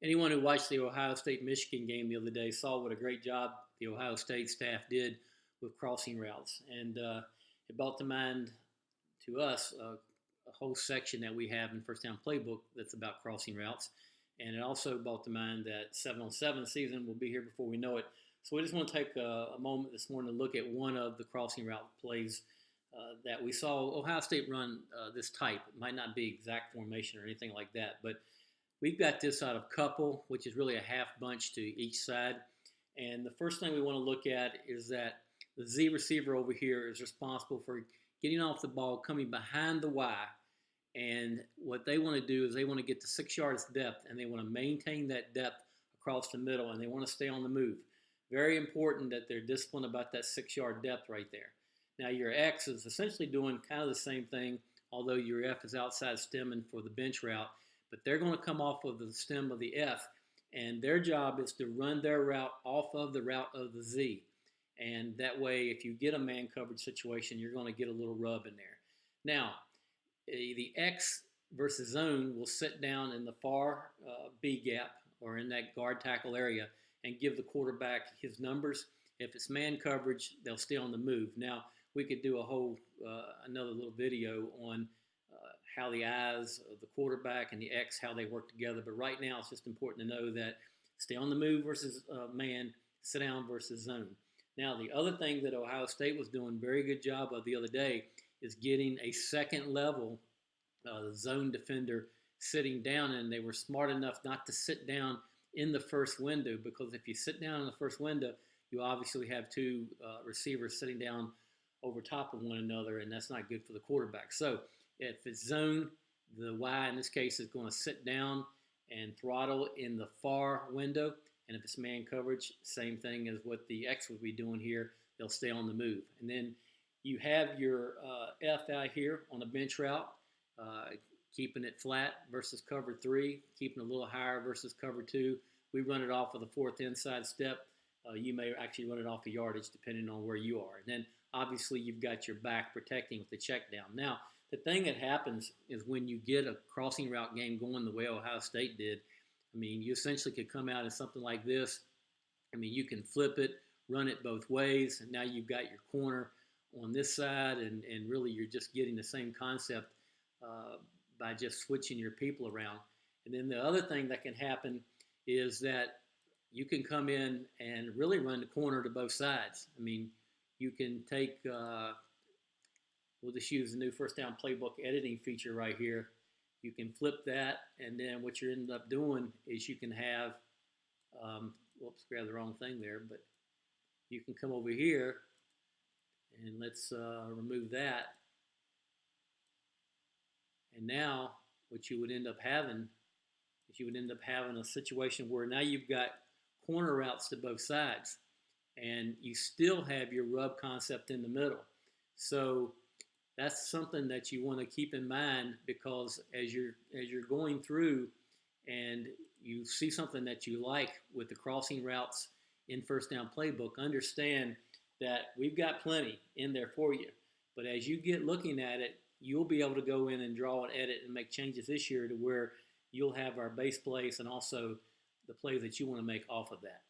Anyone who watched the Ohio State-Michigan game the other day saw what a great job the Ohio State staff did with crossing routes. And it brought to mind to us a whole section that we have in FirstDown Playbook that's about crossing routes. And it also brought to mind that 7-on-7 season will be here before we know it. So we just want to take a moment this morning to look at one of the crossing route plays that we saw Ohio State run this type. It might not be exact formation or anything like that, but we've got this out of couple, which is really a half bunch to each side. And the first thing we want to look at is that the Z receiver over here is responsible for getting off the ball, coming behind the Y. And what they want to do is they want to get to 6 yards depth, and they want to maintain that depth across the middle, and they want to stay on the move. Very important that they're disciplined about that 6 yard depth right there. Now your X is essentially doing kind of the same thing, although your F is outside stemming for the bench route. But they're going to come off of the stem of the F, and their job is to run their route off of the route of the Z. And that way, if you get a man coverage situation, you're going to get a little rub in there. Now, the X versus zone will sit down in the far B gap or in that guard tackle area and give the quarterback his numbers. If it's man coverage, they'll stay on the move. Now, we could do a whole another little video on how the eyes of the quarterback and the X, how they work together. But right now, it's just important to know that stay on the move versus man, sit down versus zone. Now, the other thing that Ohio State was doing a very good job of the other day is getting a second level zone defender sitting down, and they were smart enough not to sit down in the first window, because if you sit down in the first window, you obviously have two receivers sitting down over top of one another, and that's not good for the quarterback. So if it's zone, the Y in this case is going to sit down and throttle in the far window. And if it's man coverage, same thing as what the X would be doing here. They'll stay on the move. And then you have your F out here on the bench route, keeping it flat versus cover 3, keeping it a little higher versus cover 2. We run it off of the fourth inside step. You may actually run it off a yardage depending on where you are. And then obviously you've got your back protecting with the check down. Now, the thing that happens is when you get a crossing route game going the way Ohio State did, I mean, you essentially could come out in something like this. I mean, you can flip it, run it both ways, and now you've got your corner on this side, and really you're just getting the same concept by just switching your people around. And then the other thing that can happen is that you can come in and really run the corner to both sides. I mean, you can take we'll just use the new FirstDown Playbook editing feature right here. You can flip that, and then what you end up doing is you can have, whoops, grabbed the wrong thing there, but you can come over here, and let's remove that. And now what you would end up having is you would end up having a situation where now you've got corner routes to both sides, and you still have your rub concept in the middle. So that's something that you want to keep in mind, because as you're going through and you see something that you like with the crossing routes in FirstDown Playbook, understand that we've got plenty in there for you. But as you get looking at it, you'll be able to go in and draw and edit and make changes this year to where you'll have our base plays and also the plays that you want to make off of that.